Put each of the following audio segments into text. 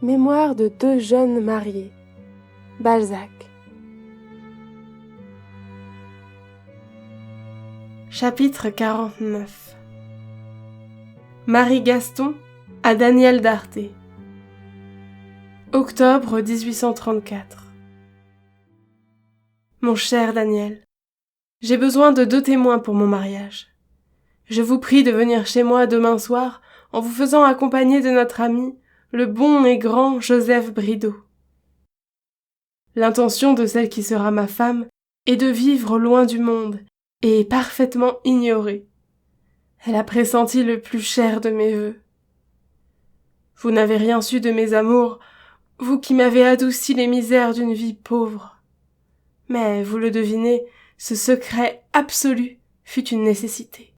Mémoire de deux jeunes mariés. Balzac. Chapitre 49. Marie Gaston à Daniel d'Arté. Octobre 1834. Mon cher Daniel, j'ai besoin de 2 témoins pour mon mariage. Je vous prie de venir chez moi demain soir en vous faisant accompagner de notre ami, le bon et grand Joseph Bridau. L'intention de celle qui sera ma femme est de vivre loin du monde et parfaitement ignorée. Elle a pressenti le plus cher de mes vœux. Vous n'avez rien su de mes amours, vous qui m'avez adouci les misères d'une vie pauvre. Mais, vous le devinez, ce secret absolu fut une nécessité.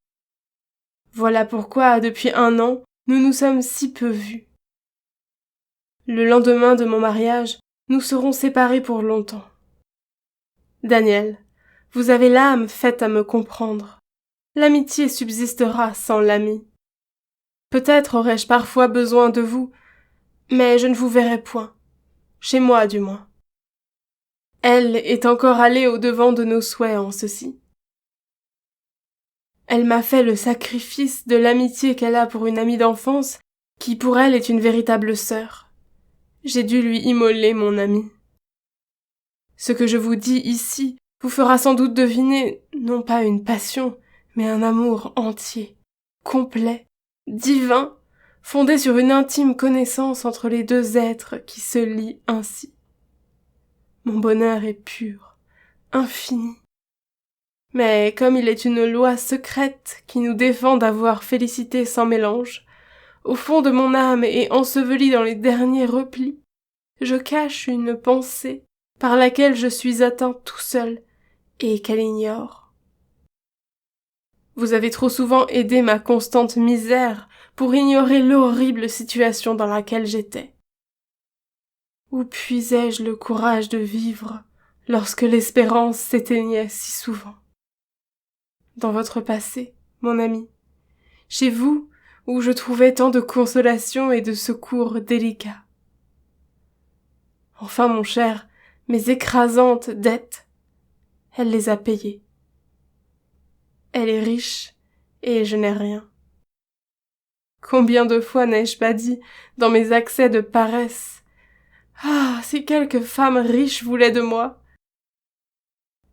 Voilà pourquoi, depuis 1 an, nous nous sommes si peu vus. Le lendemain de mon mariage, nous serons séparés pour longtemps. Daniel, vous avez l'âme faite à me comprendre. L'amitié subsistera sans l'ami. Peut-être aurais-je parfois besoin de vous, mais je ne vous verrai point. Chez moi, du moins. Elle est encore allée au-devant de nos souhaits en ceci. Elle m'a fait le sacrifice de l'amitié qu'elle a pour une amie d'enfance, qui pour elle est une véritable sœur. J'ai dû lui immoler mon ami. Ce que je vous dis ici vous fera sans doute deviner, non pas une passion, mais un amour entier, complet, divin, fondé sur une intime connaissance entre les 2 êtres qui se lient ainsi. Mon bonheur est pur, infini. Mais comme il est une loi secrète qui nous défend d'avoir félicité sans mélange, au fond de mon âme et ensevelie dans les derniers replis, je cache une pensée par laquelle je suis atteint tout seul et qu'elle ignore. Vous avez trop souvent aidé ma constante misère pour ignorer l'horrible situation dans laquelle j'étais. Où puisais-je le courage de vivre lorsque l'espérance s'éteignait si souvent? Dans votre passé, mon ami, chez vous où je trouvais tant de consolation et de secours délicats. Enfin, mon cher, mes écrasantes dettes, elle les a payées. Elle est riche, et je n'ai rien. Combien de fois n'ai-je pas dit, dans mes accès de paresse, « Ah, si quelque femme riche voulait de moi !»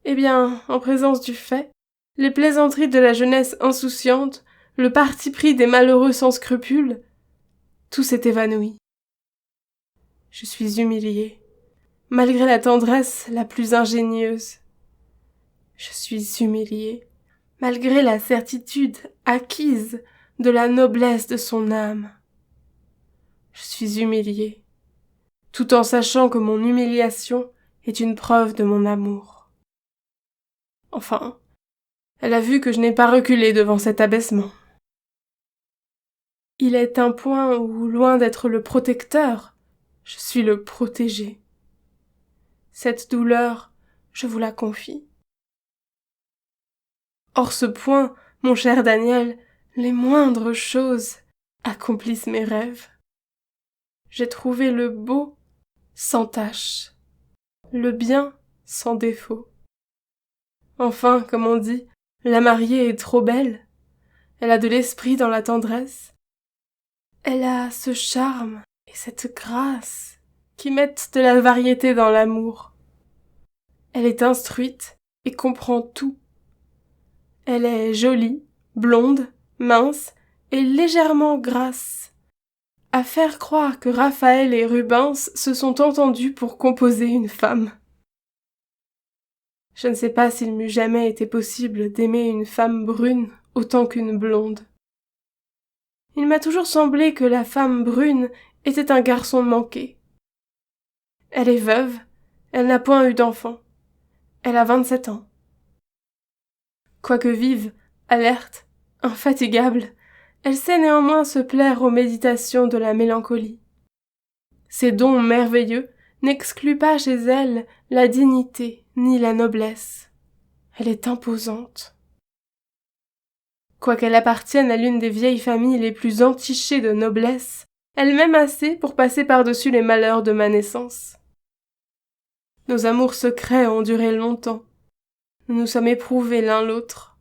Eh bien, en présence du fait, les plaisanteries de la jeunesse insouciante, le parti pris des malheureux sans scrupules, tout s'est évanoui. Je suis humiliée, malgré la tendresse la plus ingénieuse. Je suis humiliée, malgré la certitude acquise de la noblesse de son âme. Je suis humiliée, tout en sachant que mon humiliation est une preuve de mon amour. Enfin, elle a vu que je n'ai pas reculé devant cet abaissement. Il est un point où, loin d'être le protecteur, je suis le protégé. Cette douleur, je vous la confie. Hors ce point, mon cher Daniel, les moindres choses accomplissent mes rêves. J'ai trouvé le beau sans tache, le bien sans défaut. Enfin, comme on dit, la mariée est trop belle. Elle a de l'esprit dans la tendresse. Elle a ce charme et cette grâce qui mettent de la variété dans l'amour. Elle est instruite et comprend tout. Elle est jolie, blonde, mince et légèrement grasse. À faire croire que Raphaël et Rubens se sont entendus pour composer une femme. Je ne sais pas s'il m'eût jamais été possible d'aimer une femme brune autant qu'une blonde. Il m'a toujours semblé que la femme brune était un garçon manqué. Elle est veuve, elle n'a point eu d'enfant. Elle a 27 ans. Quoique vive, alerte, infatigable, elle sait néanmoins se plaire aux méditations de la mélancolie. Ses dons merveilleux n'excluent pas chez elle la dignité ni la noblesse. Elle est imposante. Quoiqu'elle appartienne à l'une des vieilles familles les plus entichées de noblesse, elle m'aime assez pour passer par-dessus les malheurs de ma naissance. Nos amours secrets ont duré longtemps. Nous nous sommes éprouvés l'un l'autre.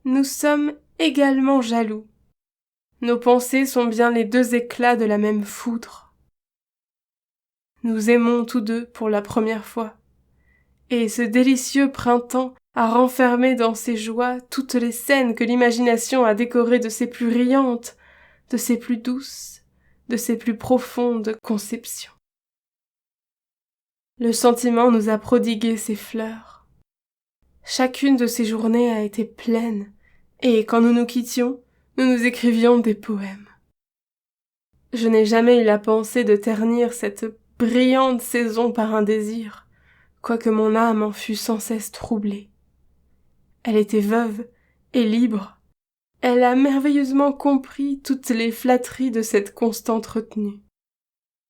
Nous sommes également jaloux. Nos pensées sont bien les deux éclats de la même foudre. Nous aimons tous deux pour la première fois. Et ce délicieux printemps a renfermé dans ses joies toutes les scènes que l'imagination a décorées de ses plus riantes, de ses plus douces, de ses plus profondes conceptions. Le sentiment nous a prodigué ses fleurs. Chacune de ces journées a été pleine, et quand nous nous quittions, nous nous écrivions des poèmes. Je n'ai jamais eu la pensée de ternir cette brillante saison par un désir, quoique mon âme en fût sans cesse troublée. Elle était veuve et libre. Elle a merveilleusement compris toutes les flatteries de cette constante retenue.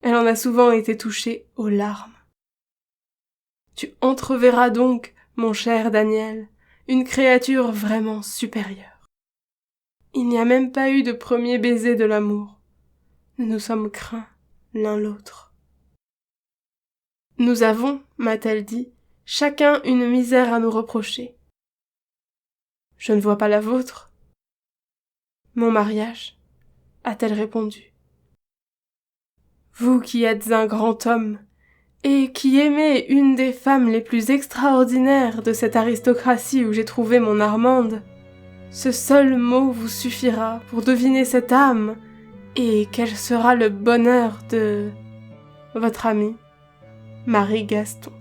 Elle en a souvent été touchée aux larmes. Tu entreverras donc, mon cher Daniel, une créature vraiment supérieure. Il n'y a même pas eu de premier baiser de l'amour. Nous nous sommes craints l'un l'autre. Nous avons, m'a-t-elle dit, chacun une misère à nous reprocher. Je ne vois pas la vôtre. Mon mariage, a-t-elle répondu. Vous qui êtes un grand homme, et qui aimez une des femmes les plus extraordinaires de cette aristocratie où j'ai trouvé mon Armande, ce seul mot vous suffira pour deviner cette âme, et quel sera le bonheur de votre amie, Marie Gaston.